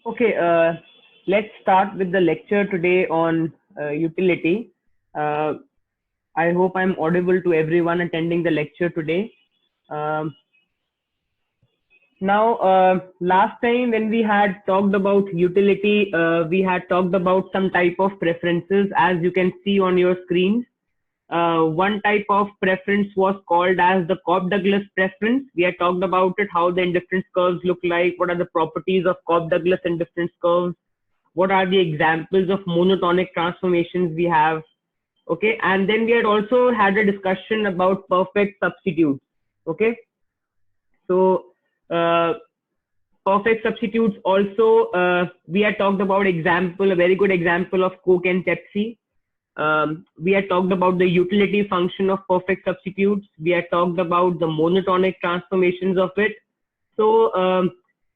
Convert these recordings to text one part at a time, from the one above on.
Okay, let's start with the lecture today on utility. Uh, I hope I'm audible to everyone attending the lecture today. Um, Last time when we had talked about utility, we had talked about some type of preferences, as you can see on your screens. One type of preference was called as the Cobb-Douglas preference. We had talked about it, how the indifference curves look like, what are the properties of Cobb-Douglas indifference curves, what are the examples of monotonic transformations we have. Okay, and then we had also had a discussion about perfect substitutes. Okay, so uh, perfect substitutes also, we had talked about a very good example of Coke and Pepsi. We had talked about the utility function of perfect substitutes. We had talked about the monotonic transformations of it. So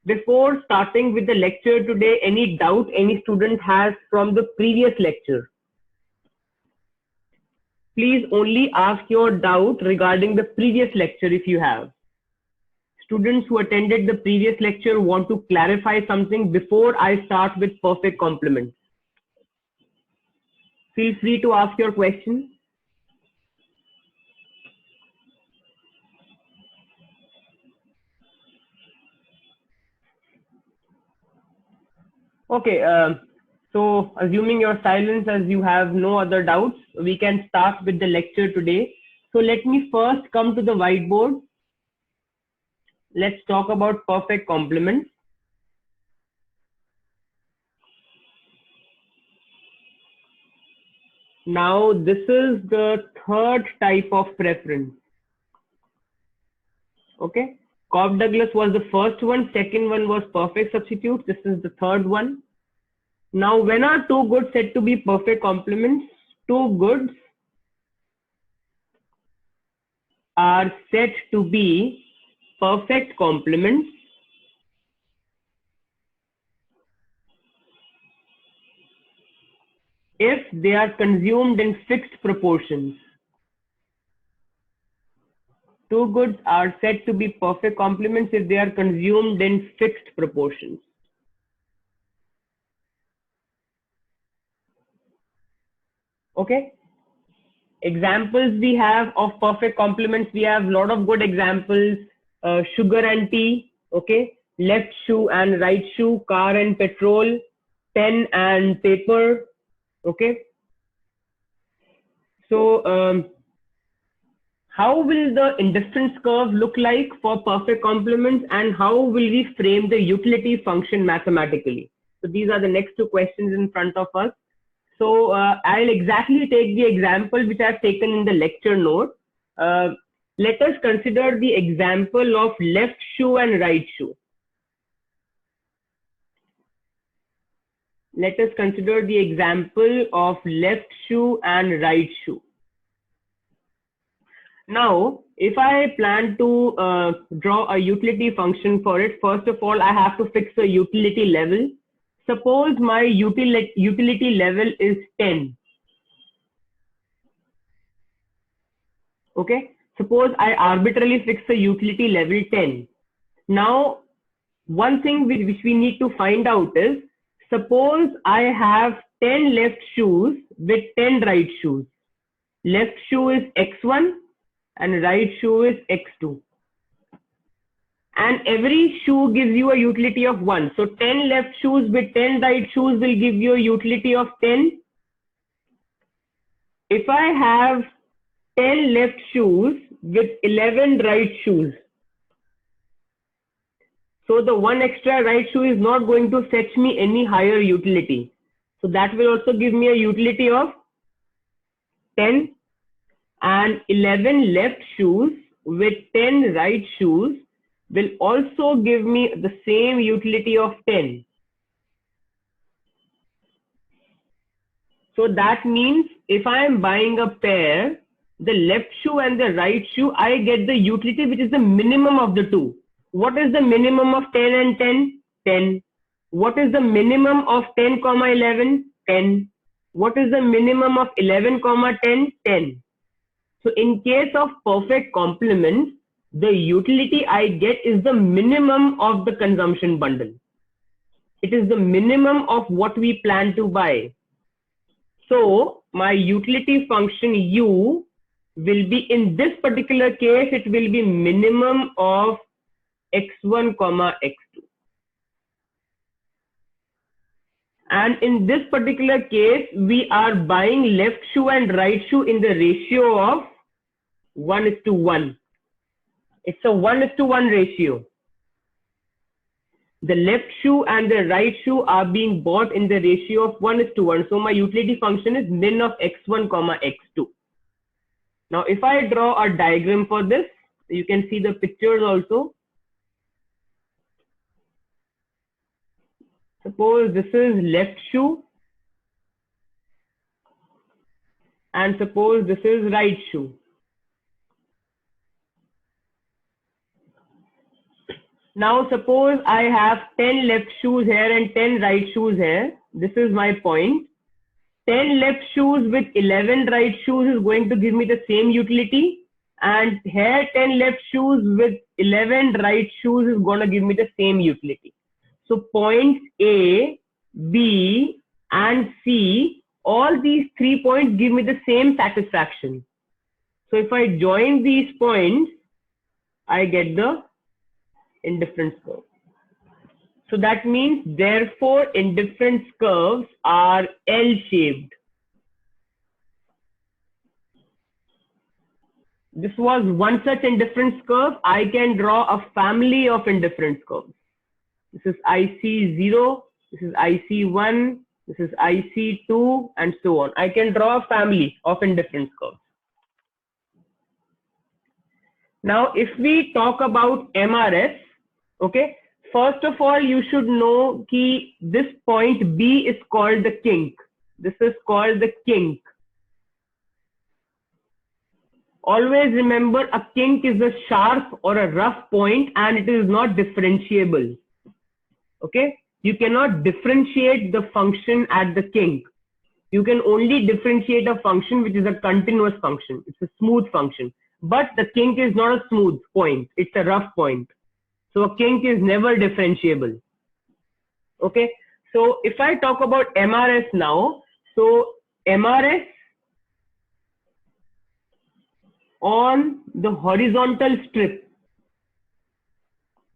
before starting with the lecture today, any doubt any student has from the previous lecture? Please only ask your doubt regarding the previous lecture if you have. Students who attended the previous lecture want to clarify something before I start with perfect complements. Feel free to ask your question. Okay, so assuming your silence as you have no other doubts, we can start with the lecture today. So let me first come to the whiteboard. Let's talk about perfect complements. Now this is the third type of preference. Okay, Cobb-Douglas was the first one, second one was perfect substitute, this is the third one. Now when are two goods said to be perfect complements? Two goods are said to be perfect complements if they are consumed in fixed proportions. Two goods are said to be perfect complements if they are consumed in fixed proportions. Okay. Examples we have of perfect complements, we have a lot of good examples. Sugar and tea, okay, left shoe and right shoe, car and petrol, pen and paper, okay. So how will the indifference curve look like for perfect complements, and how will we frame the utility function mathematically? So these are the next two questions in front of us. So I'll exactly take the example which I've taken in the lecture note. Let us consider the example of left shoe and right shoe. Let us consider the example of left shoe and right shoe. Now, if I plan to draw a utility function for it, first of all, I have to fix a utility level. Suppose my utility level is 10. Okay, suppose I arbitrarily fix a utility level 10. Now, one thing which we need to find out is, suppose I have 10 left shoes with 10 right shoes. Left shoe is x1 and right shoe is x2. And every shoe gives you a utility of 1. So 10 left shoes with 10 right shoes will give you a utility of 10. If I have 10 left shoes with 11 right shoes, so the one extra right shoe is not going to fetch me any higher utility. So that will also give me a utility of 10, and 11 left shoes with 10 right shoes will also give me the same utility of 10. So that means if I am buying a pair, the left shoe and the right shoe, I get the utility which is the minimum of the two. What is the minimum of 10 and 10? 10. What is the minimum of 10, 11? 10. What is the minimum of 11, 10? 10. So in case of perfect complements, the utility I get is the minimum of the consumption bundle. It is the minimum of what we plan to buy. So my utility function u will be, in this particular case, it will be minimum of x1 comma x2. And in this particular case, we are buying left shoe and right shoe in the ratio of 1:1. It's a 1:1 ratio. The left shoe and the right shoe are being bought in the ratio of 1:1. So my utility function is min of x1 comma x2. Now, if I draw a diagram for this, you can see the pictures also. Suppose this is left shoe and suppose this is right shoe. Now suppose I have 10 left shoes here and 10 right shoes here. This is my point. 10 left shoes with 11 right shoes is going to give me the same utility, and here 10 left shoes with 11 right shoes is going to give me the same utility. So points A, B and C, all these 3 points give me the same satisfaction. So if I join these points, I get the indifference curve. So that means, therefore, indifference curves are L-shaped. This was one such indifference curve. I can draw a family of indifference curves. This is IC0, this is IC1, this is IC2, and so on. I can draw a family of indifference curves. Now, if we talk about MRS, okay, first of all, you should know that this point B is called the kink. This is called the kink. Always remember, a kink is a sharp or a rough point and it is not differentiable. Okay, you cannot differentiate the function at the kink. You can only differentiate a function which is a continuous function. It's a smooth function. But the kink is not a smooth point. It's a rough point. So a kink is never differentiable. Okay. So if I talk about MRS now, so MRS on the horizontal strip.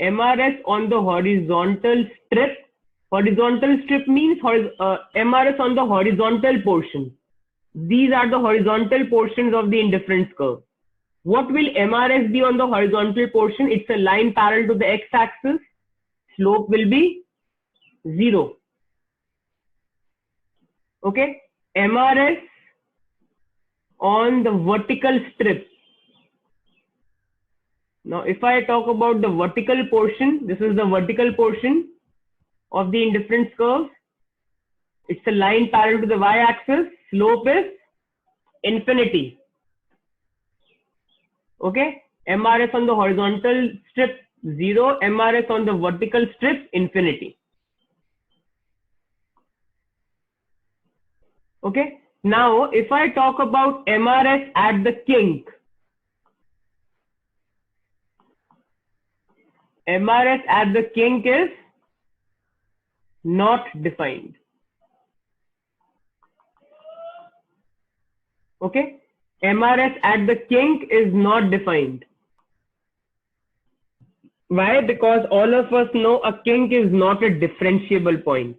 MRS on the horizontal strip. Horizontal strip means MRS on the horizontal portion. These are the horizontal portions of the indifference curve. What will MRS be on the horizontal portion? It's a line parallel to the x-axis. Slope will be 0. Okay. MRS on the vertical strip. Now, if I talk about the vertical portion, this is the vertical portion of the indifference curve. It's a line parallel to the y-axis. Slope is infinity. Okay. MRS on the horizontal strip 0, MRS on the vertical strip infinity. Okay. Now, if I talk about MRS at the kink, MRS at the kink is not defined. Okay. MRS at the kink is not defined. Why? Because all of us know a kink is not a differentiable point.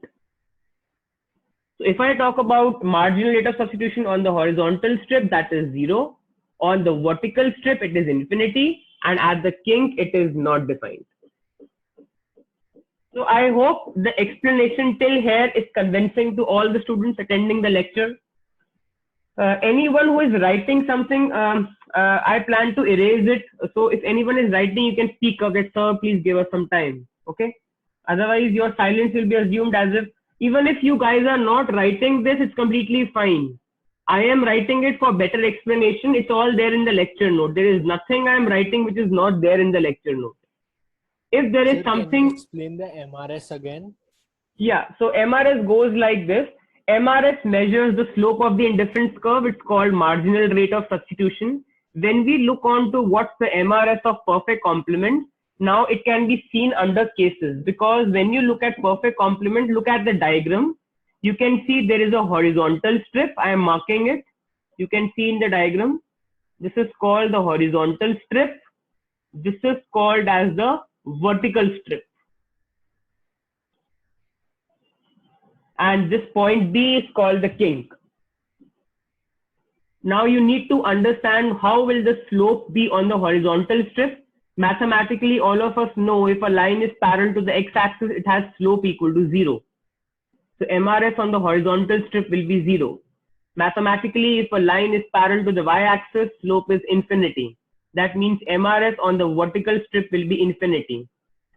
So if I talk about marginal rate of substitution on the horizontal strip, that is 0. On the vertical strip, it is infinity. And at the kink, it is not defined. So I hope the explanation till here is convincing to all the students attending the lecture. Anyone who is writing something, I plan to erase it. So if anyone is writing, you can speak up that, sir, please give us some time. Okay. Otherwise, your silence will be assumed as if, even if you guys are not writing this, it's completely fine. I am writing it for better explanation. It's all there in the lecture note. There is nothing I am writing which is not there in the lecture note. If there is something... Can you explain the MRS again? Yeah. So MRS goes like this. MRS measures the slope of the indifference curve. It's called marginal rate of substitution. When we look on to what's the MRS of perfect complement, Now it can be seen under cases, because when you look at perfect complement, look at the diagram. You can see there is a horizontal strip. I am marking it. You can see in the diagram. This is called the horizontal strip. This is called as the vertical strip. And this point B is called the kink. Now you need to understand how will the slope be on the horizontal strip. Mathematically, all of us know if a line is parallel to the x-axis, it has slope equal to 0. So MRS on the horizontal strip will be 0. Mathematically, if a line is parallel to the y-axis, slope is infinity. That means MRS on the vertical strip will be infinity.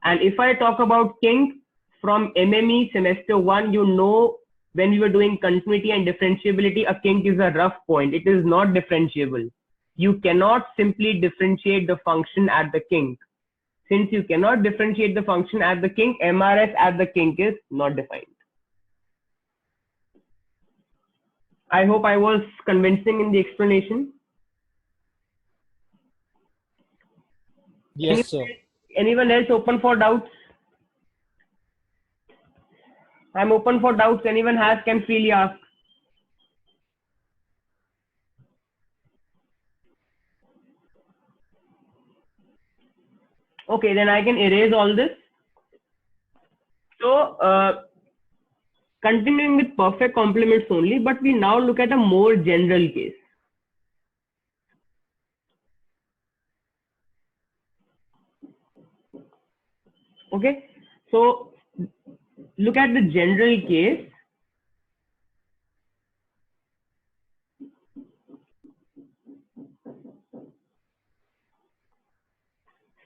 And if I talk about kink, from MME semester 1, you know, when you are doing continuity and differentiability, a kink is a rough point. It is not differentiable. You cannot simply differentiate the function at the kink. Since you cannot differentiate the function at the kink, MRS at the kink is not defined. I hope I was convincing in the explanation. Yes, sir. Anyone else open for doubts? I'm open for doubts. Anyone has can freely ask. Okay, then I can erase all this. So, continuing with perfect complements only, but we now look at a more general case. Okay, so look at the general case.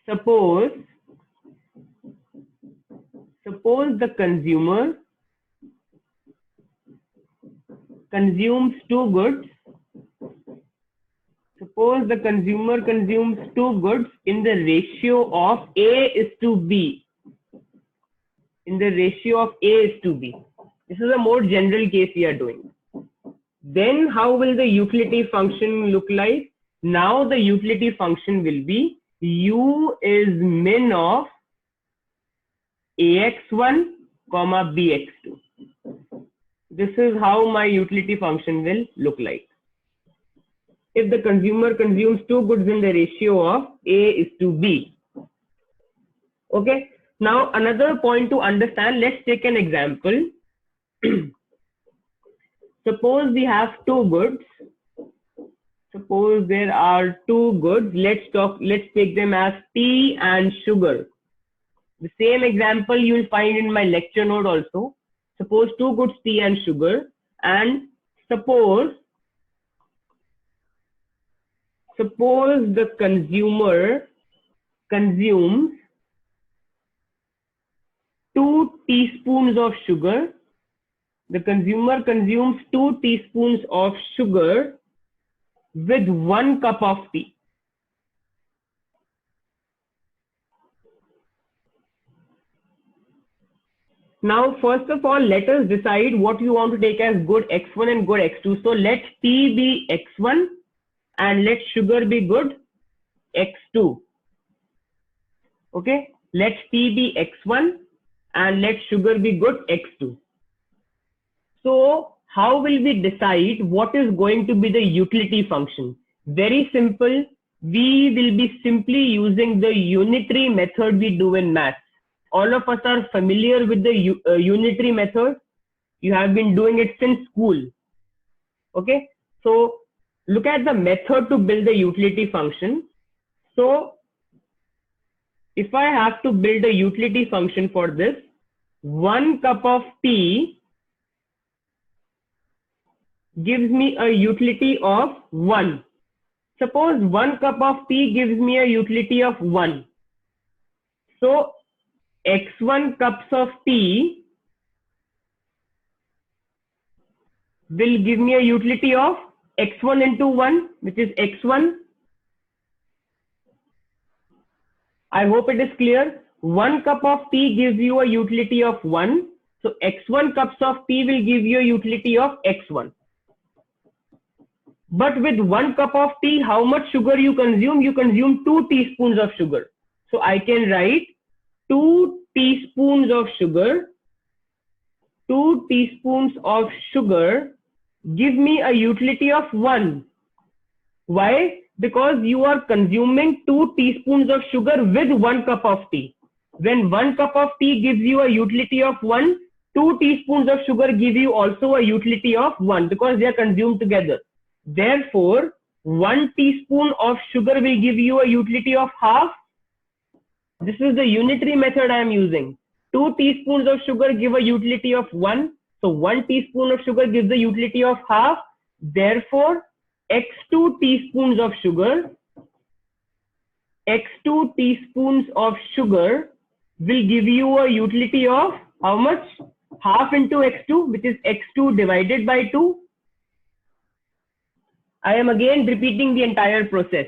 Suppose the consumer consumes two goods. Suppose the consumer consumes two goods in the ratio of A is to B. In the ratio of A is to B. This is a more general case we are doing. Then how will the utility function look like? Now the utility function will be U is min of AX1, BX2. This is how my utility function will look like. If the consumer consumes two goods in the ratio of A is to B. Okay. Now another point to understand, let's take an example. Suppose we have two goods. Suppose there are two goods. Let's take them as tea and sugar. The same example you will find in my lecture note also. Suppose two goods, tea and sugar, and suppose the consumer consumes 2 teaspoons of sugar. The consumer consumes 2 teaspoons of sugar with 1 cup of tea. Now, first of all, let us decide what you want to take as good X1 and good X2. So let tea be X1 and let sugar be good X2. Okay, let tea be X1 and let sugar be good X2. So how will we decide what is going to be the utility function? Very simple. We will be simply using the unitary method we do in maths. All of us are familiar with the unitary method. You have been doing it since school. Okay, so look at the method to build the utility function. So if I have to build a utility function for this, 1 cup of tea gives me a utility of 1. Suppose 1 cup of tea gives me a utility of 1. So X1 cups of tea will give me a utility of X1 into 1, which is X1. I hope it is clear. 1 cup of tea gives you a utility of 1. So X1 cups of tea will give you a utility of X1. But with 1 cup of tea, how much sugar you consume? You consume 2 teaspoons of sugar. So I can write 2 teaspoons of sugar. 2 teaspoons of sugar give me a utility of 1. Why? Because you are consuming 2 teaspoons of sugar with 1 cup of tea. When 1 cup of tea gives you a utility of 1, 2 teaspoons of sugar give you also a utility of 1 because they are consumed together. Therefore, 1 teaspoon of sugar will give you a utility of half. This is the unitary method I am using. 2 teaspoons of sugar give a utility of 1. So 1 teaspoon of sugar gives a utility of half. Therefore, x2 teaspoons of sugar will give you a utility of how much? Half into x2, which is x2 divided by 2. I am again repeating the entire process.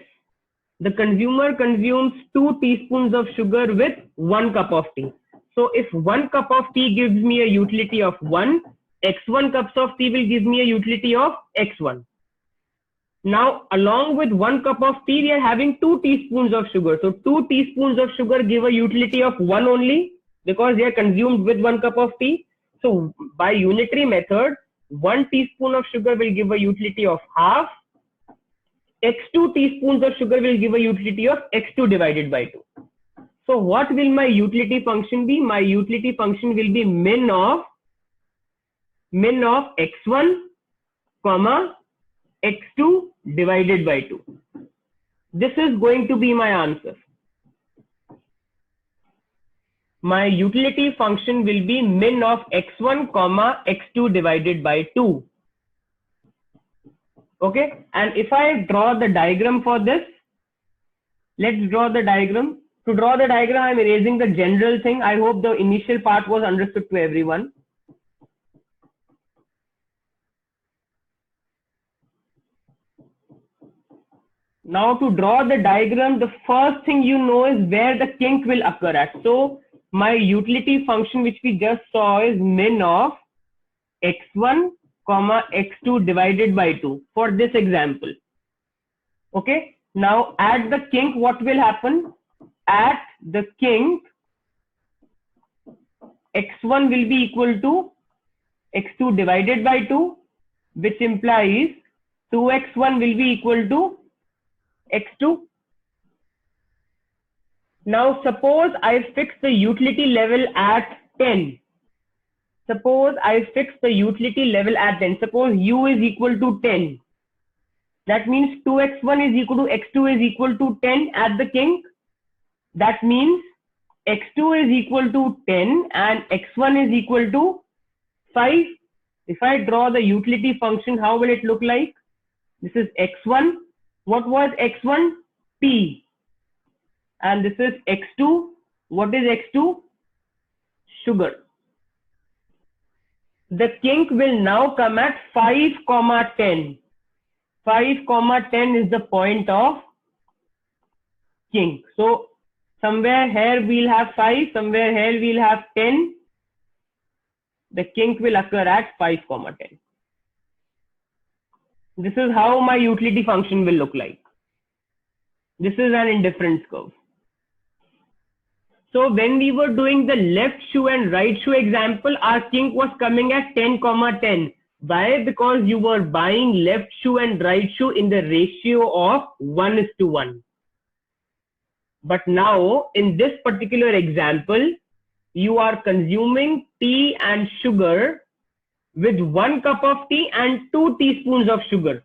The consumer consumes 2 teaspoons of sugar with 1 cup of tea. So if 1 cup of tea gives me a utility of 1, x1 cups of tea will give me a utility of x1. Now, along with 1 cup of tea, we are having 2 teaspoons of sugar. So 2 teaspoons of sugar give a utility of 1 only because they are consumed with 1 cup of tea. So by unitary method, 1 teaspoon of sugar will give a utility of half. x2 teaspoons of sugar will give a utility of x2 divided by 2. So what will my utility function be? My utility function will be min of x1 comma x2 divided by 2. This is going to be my answer. My utility function will be min of x1 comma x2 divided by 2. Okay, and if I draw the diagram for this, let's draw the diagram. To draw the diagram, I'm erasing the general thing. I hope the initial part was understood to everyone. Now to draw the diagram, the first thing you know is where the kink will occur at. So my utility function which we just saw is min of x1 comma x2 divided by 2 for this example. Okay, now at the kink what will happen? At the kink, x1 will be equal to x2 divided by 2, which implies 2x1 will be equal to x2. Now suppose I fix the utility level at 10. Suppose I fix the utility level at 10. Suppose u is equal to 10. That means 2x1 is equal to x2 is equal to 10 at the kink. That means x2 is equal to 10 and x1 is equal to 5. If I draw the utility function, how will it look like? This is x1. What was x1? T. And this is x2. What is x2? Sugar. The kink will now come at 5, 10. 5, 10 is the point of kink. So somewhere here we'll have 5, somewhere here we'll have 10. The kink will occur at 5, 10. This is how my utility function will look like. This is an indifference curve. So when we were doing the left shoe and right shoe example, our kink was coming at 10, 10. Why? Because you were buying left shoe and right shoe in the ratio of 1:1. But now in this particular example, you are consuming tea and sugar with 1 cup of tea and 2 teaspoons of sugar.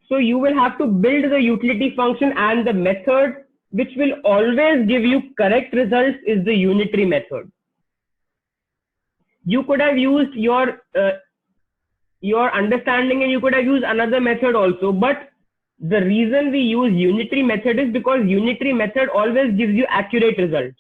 So you will have to build the utility function, and the method which will always give you correct results is the unitary method. You could have used your understanding and you could have used another method also, but the reason we use unitary method is because unitary method always gives you accurate results.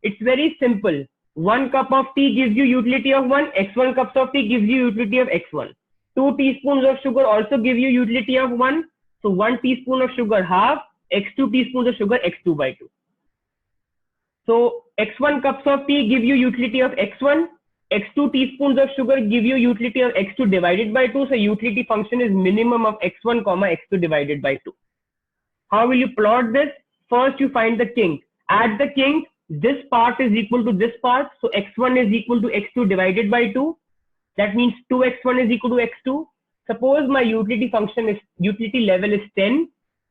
It's very simple. 1 cup of tea gives you utility of 1, x1 cups of tea gives you utility of x1. 2 teaspoons of sugar also give you utility of 1. So 1 teaspoon of sugar half, x2 teaspoons of sugar x2 by 2. So x1 cups of tea give you utility of x1, x2 teaspoons of sugar give you utility of x2 divided by 2. So utility function is minimum of x1 comma x2 divided by 2. How will you plot this? First, you find the kink. At the kink, this part is equal to this part. So x1 is equal to x2 divided by 2. That means 2x1 is equal to x2. Suppose my utility level is 10.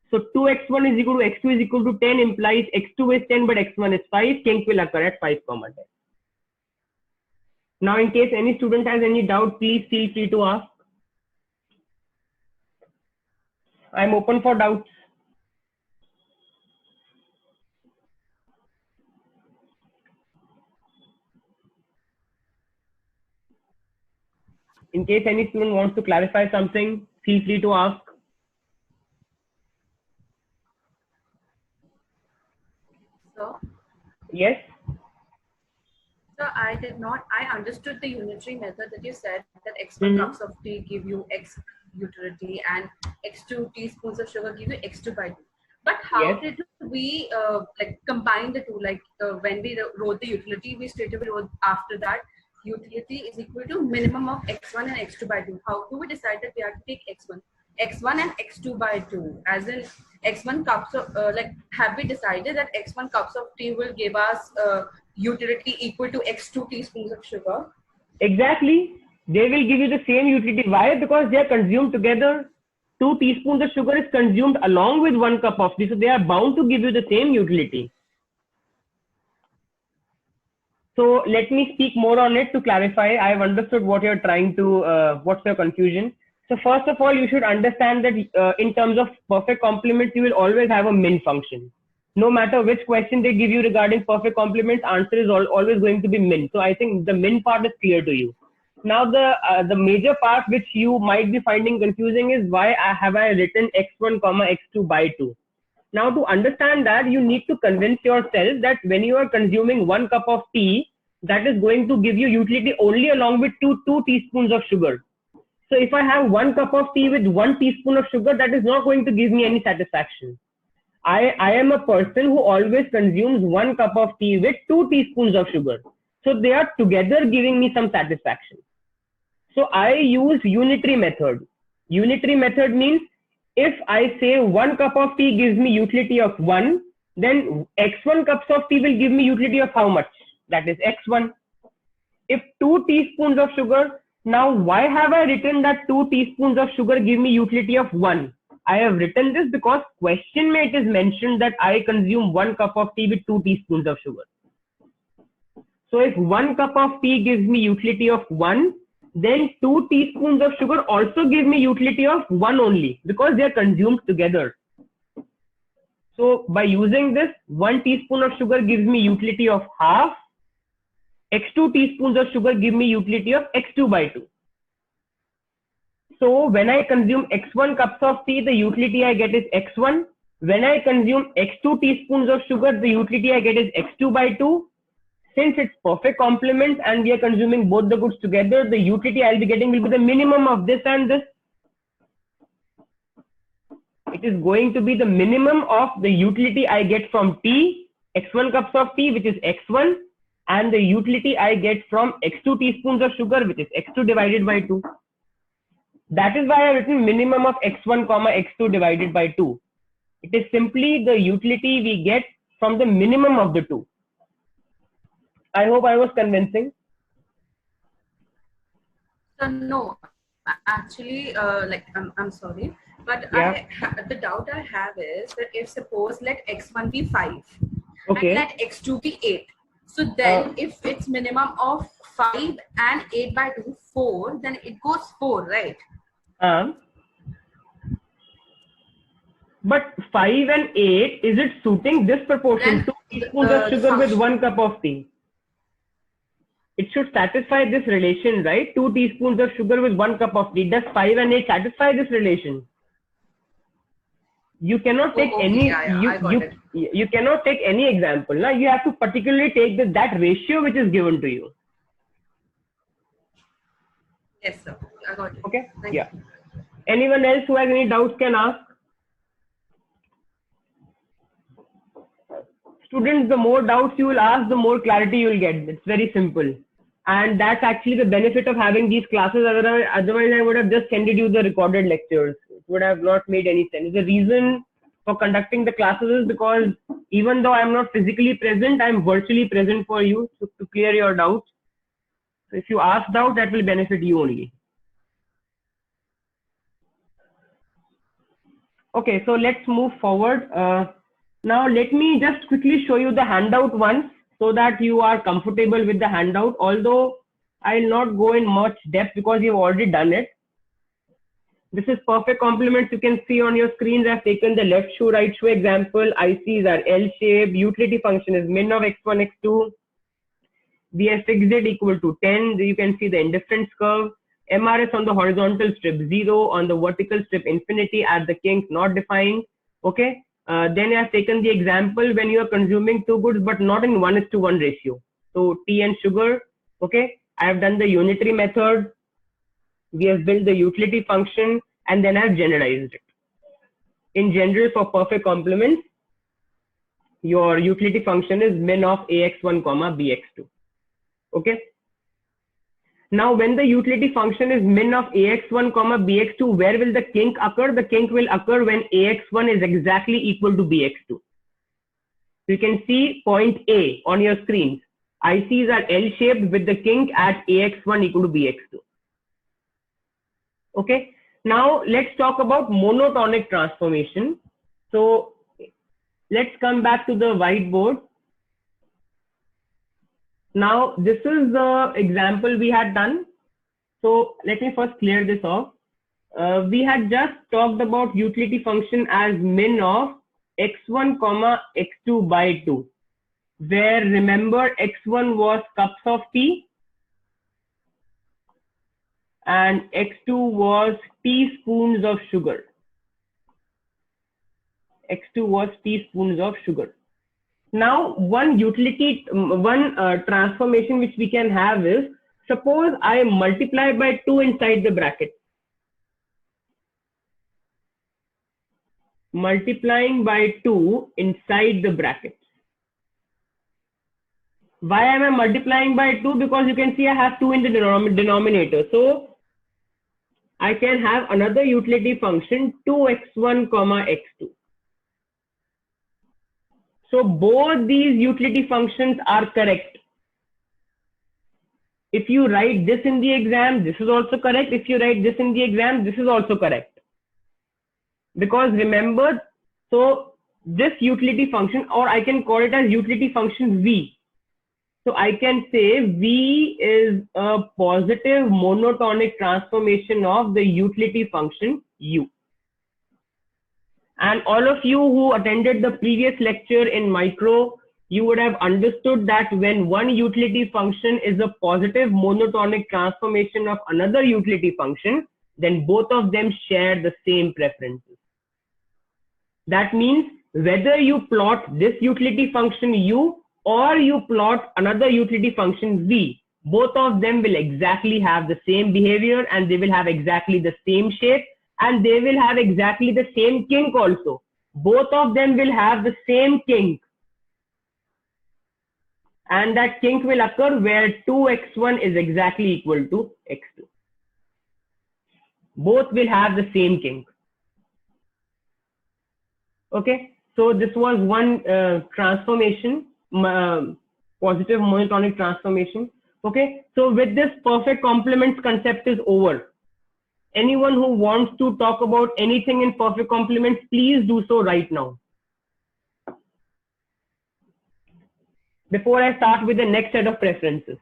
So 2x1 is equal to x2 is equal to 10 implies x2 is 10 but x1 is 5. Kink will occur at 5, 10. Now in case any student has any doubt, please feel free to ask. I'm open for doubts. In case any student wants to clarify something, feel free to ask. So, Yes? so I understood the unitary method that you said that x1 cups of tea give you x utility and x2 teaspoons of sugar give you x2 by 2. But how did we combine the two? When we wrote the utility, we straight away wrote after that utility is equal to minimum of x1 and x2 by 2. How do we decide that we have to take x1 and x2 by 2? As in x1 cups of have we decided that x1 cups of tea will give us utility equal to x2 teaspoons of sugar? Exactly. They will give you the same utility. Why? Because they are consumed together. 2 teaspoons of sugar is consumed along with 1 cup of tea. So they are bound to give you the same utility. So let me speak more on it to clarify. I have understood what you're trying to, what's your confusion. So first of all, you should understand that in terms of perfect complements, you will always have a min function. No matter which question they give you regarding perfect complements, answer is always going to be min. So I think the min part is clear to you. Now the major part which you might be finding confusing is why have I written x1 comma x2 by 2. Now to understand that, you need to convince yourself that when you are consuming 1 cup of tea, that is going to give you utility only along with 2 teaspoons of sugar. So if I have 1 cup of tea with 1 teaspoon of sugar, that is not going to give me any satisfaction. I am a person who always consumes 1 cup of tea with 2 teaspoons of sugar. So they are together giving me some satisfaction. So I use unitary method. Unitary method means if I say 1 cup of tea gives me utility of 1, then x1 cups of tea will give me utility of how much? That is x1. If 2 teaspoons of sugar, now why have I written that 2 teaspoons of sugar give me utility of 1? I have written this because question mate is mentioned that I consume 1 cup of tea with 2 teaspoons of sugar. So if 1 cup of tea gives me utility of 1, then 2 teaspoons of sugar also give me utility of 1 only because they are consumed together. So by using this, 1 teaspoon of sugar gives me utility of half. x2 teaspoons of sugar give me utility of x2 by 2. So when I consume x1 cups of tea, the utility I get is x1. When I consume x2 teaspoons of sugar, the utility I get is x2 by 2. Since it's perfect complement and we are consuming both the goods together, the utility I'll be getting will be the minimum of this and this. It is going to be the minimum of the utility I get from tea, x1 cups of tea, which is x1, and the utility I get from x2 teaspoons of sugar, which is x2 divided by 2. That is why I've written minimum of x1 comma x2 divided by 2. It is simply the utility we get from the minimum of the two. I hope I was convincing. No, actually, I'm sorry, but the doubt I have is that if suppose let x1 be 5 and let x2 be 8. So then if it's minimum of 5 and 8 by 2, 4, then it goes 4, right? But 5 and 8, is it suiting this proportion? 2 teaspoons of sugar with 1 cup of tea. It should satisfy this relation, right? 2 teaspoons of sugar with 1 cup of tea. Does 5 and 8 satisfy this relation? You cannot take you cannot take any example. Now you have to particularly take that ratio which is given to you. Yes, sir. I got it. Okay. Thank you. Anyone else who has any doubts can ask. Students, the more doubts you will ask, the more clarity you will get. It's very simple. And that's actually the benefit of having these classes. Otherwise I would have just sent you the recorded lectures. It would have not made any sense. The reason for conducting the classes is because even though I'm not physically present, I'm virtually present for you to clear your doubts. So if you ask doubt, that will benefit you only. Okay, so let's move forward. Now let me just quickly show you the handout once so that you are comfortable with the handout, although I'll not go in much depth because you've already done it. This is perfect complements. You can see on your screens, I've taken the left shoe, right shoe example. ICs are L-shaped. Utility function is min of x1, x2. We have fixed it equal to 10. You can see the indifference curve. MRS on the horizontal strip 0, on the vertical strip infinity at the kink not defined. Okay. Then I have taken the example when you are consuming two goods but not in 1:1 ratio. So tea and sugar. Okay. I have done the unitary method. We have built the utility function and then I have generalized it. In general, for perfect complements, your utility function is min of ax1 comma bx2. Okay. Now, when the utility function is min of ax1 comma bx2, where will the kink occur? The kink will occur when ax1 is exactly equal to bx2. So you can see point A on your screens. ICs are L-shaped with the kink at ax1 equal to bx2. Okay. Now let's talk about monotonic transformation. So let's come back to the whiteboard. Now this is the example we had done. So let me first clear this off. We had just talked about utility function as min of x1 comma x2 by 2, where remember x1 was cups of tea and x2 was teaspoons of sugar. X2 was teaspoons of sugar. Now, one transformation which we can have is, suppose I multiply by 2 inside the bracket. Multiplying by 2 inside the bracket. Why am I multiplying by 2? Because you can see I have 2 in the denominator. So I can have another utility function 2x1 comma x2. So both these utility functions are correct. If you write this in the exam, this is also correct. If you write this in the exam, this is also correct. Because remember, so this utility function, or I can call it as utility function V. So I can say V is a positive monotonic transformation of the utility function U. And all of you who attended the previous lecture in micro, you would have understood that when one utility function is a positive monotonic transformation of another utility function, then both of them share the same preferences. That means whether you plot this utility function U or you plot another utility function V, both of them will exactly have the same behavior and they will have exactly the same shape. And they will have exactly the same kink also. Both of them will have the same kink. And that kink will occur where 2x1 is exactly equal to x2. Both will have the same kink. Okay, so this was one transformation, positive monotonic transformation. Okay, so with this, perfect complements concept is over. Anyone who wants to talk about anything in perfect complements, please do so right now. Before I start with the next set of preferences.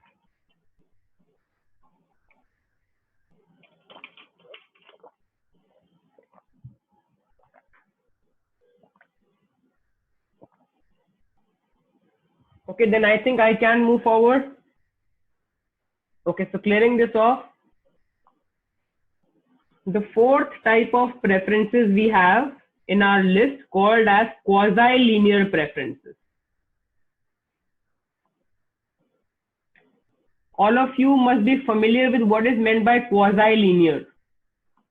Okay, then I think I can move forward. Okay, so clearing this off. The fourth type of preferences we have in our list called as quasi-linear preferences. All of you must be familiar with what is meant by quasi-linear.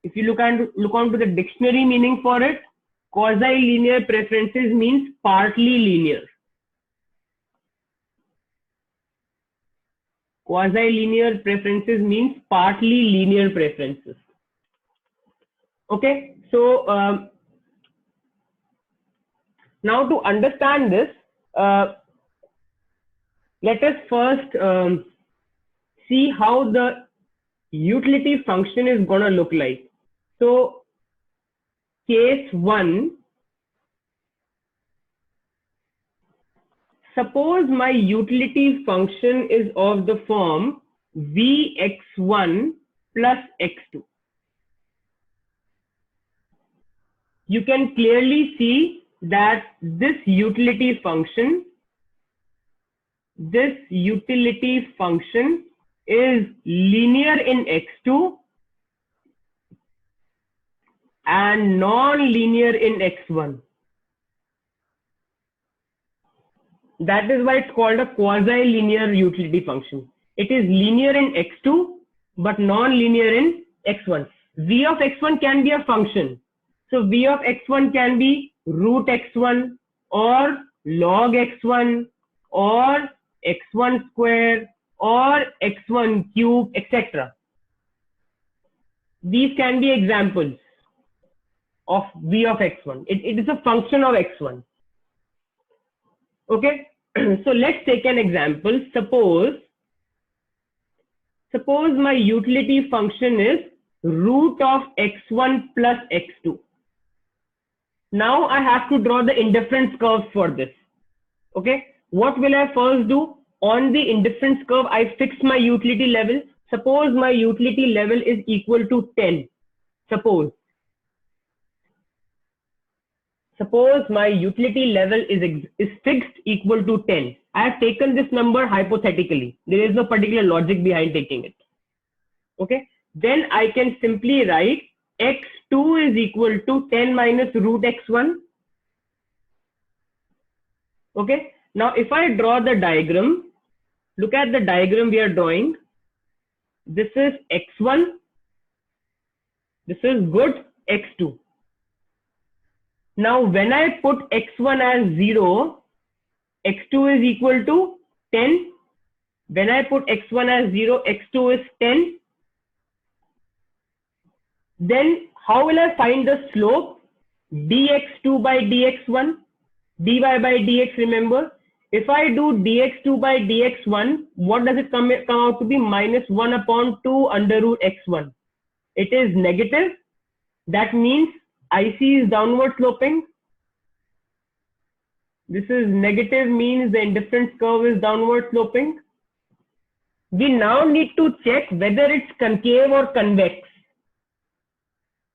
If you look onto the dictionary meaning for it, quasi-linear preferences means partly linear. Quasi-linear preferences means partly linear preferences. Okay, so Now to understand this, let us first see how the utility function is going to look like. So case 1, suppose my utility function is of the form Vx1 plus x2. You can clearly see that this utility function is linear in x2 and non-linear in x1. That is why it's called a quasi-linear utility function. It is linear in x2 but non-linear in x1. V of x1 can be a function. So V of x1 can be root x1 or log x1 or x1 square or x1 cube, etc. These can be examples of V of x1. It is a function of x1. Okay, so let's take an example. Suppose my utility function is root of x1 plus x2. Now I have to draw the indifference curve for this. Okay, what will I first do? On the indifference curve, I fix my utility level. Suppose my utility level is equal to 10. Suppose my utility level is fixed equal to 10. I have taken this number hypothetically. There is no particular logic behind taking it. Okay, then I can simply write x2 is equal to 10 minus root x1. Okay, now if I draw the diagram, look at the diagram we are drawing. This is x1, this is good x2. Now when I put x1 as 0, x2 is equal to 10. When I put x1 as 0, x2 is 10. Then how will I find the slope? dx2 by dx1, dy by dx, remember. If I do dx2 by dx1, what does it come out to be? Minus 1 upon 2 under root x1. It is negative. That means IC is downward sloping. This is negative, means the indifference curve is downward sloping. We now need to check whether it's concave or convex.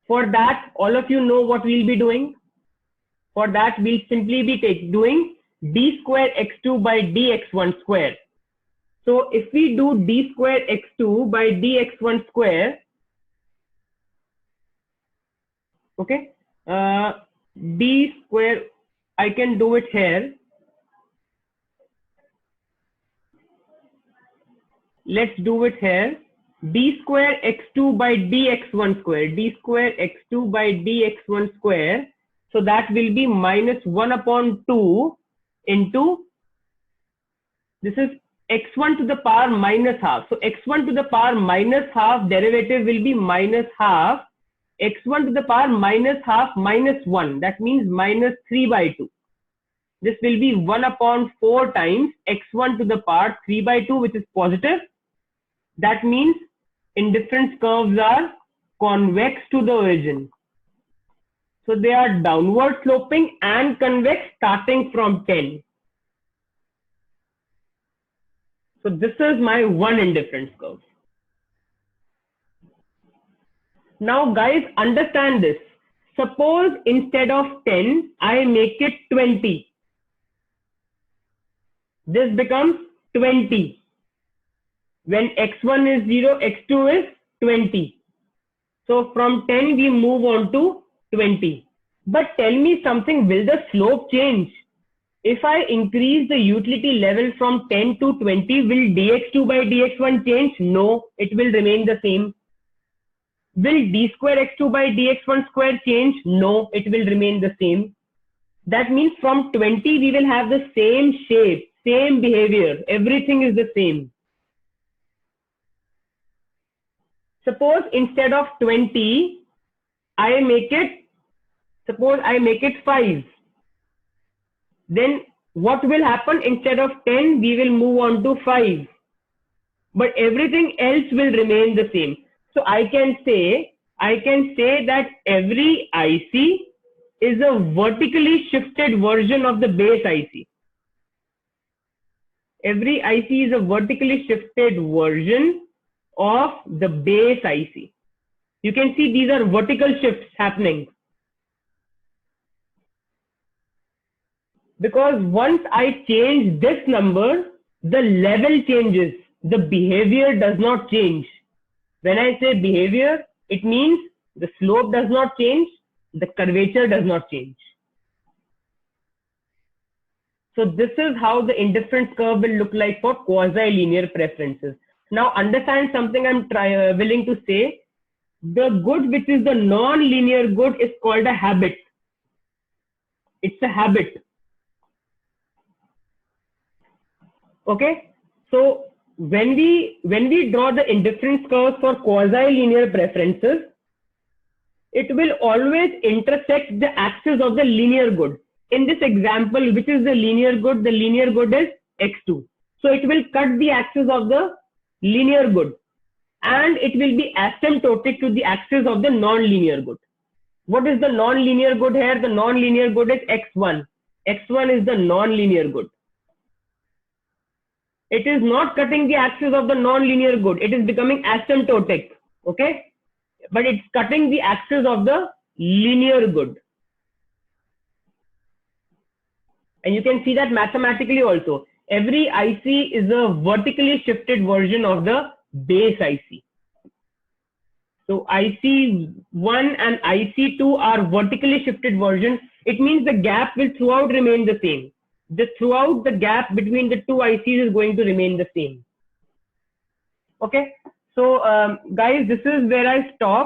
For that, all of you know what we'll be doing. For that, we'll simply be doing d square x2 by dx1 square. So if we do d square x2 by dx1 square, okay, d square, I can do it here. Let's do it here. D square x2 by dx1 square, d square x2 by dx1 square. So that will be minus 1 upon 2 into, this is x1 to the power minus half. So x1 to the power minus half derivative will be minus half. X1 to the power minus half minus 1. That means minus 3 by 2. This will be 1 upon 4 times x1 to the power 3 by 2, which is positive. That means indifference curves are convex to the origin. So they are downward sloping and convex starting from 10. So this is my one indifference curve. Now guys, understand this. Suppose instead of 10, I make it 20. This becomes 20. When x1 is 0, x2 is 20. So from 10 we move on to 20. But tell me something, will the slope change? If I increase the utility level from 10 to 20, will dx2 by dx1 change? No, it will remain the same. Will d square x2 by dx1 square change? No, it will remain the same. That means from 20 we will have the same shape, same behavior, everything is the same. Suppose instead of 20, suppose I make it 5. then what will happen? Instead of 10, we will move on to 5. But everything else will remain the same. So I can say that every IC is a vertically shifted version of the base IC. Every IC is a vertically shifted version of the base IC. You can see these are vertical shifts happening. Because once I change this number, the level changes. The behavior does not change. When I say behavior, it means the slope does not change, the curvature does not change. So this is how the indifference curve will look like for quasi-linear preferences. Now understand something I'm willing to say. The good which is the non-linear good is called a habit. It's a habit. Okay, so when we draw the indifference curves for quasi-linear preferences, it will always intersect the axis of the linear good. In this example, which is the linear good? The linear good is x2. So it will cut the axis of the linear good, and it will be asymptotic to the axis of the non-linear good. What is the non-linear good here? The non-linear good is x1. x1 is the non-linear good. It is not cutting the axis of the non-linear good. It is becoming asymptotic. Okay, but it's cutting the axis of the linear good. And you can see that mathematically also. Every IC is a vertically shifted version of the base IC. So IC1 and IC2 are vertically shifted versions. It means the gap will throughout remain the same. Throughout the gap between the two ICs is going to remain the same. Okay. So guys, this is where I stop.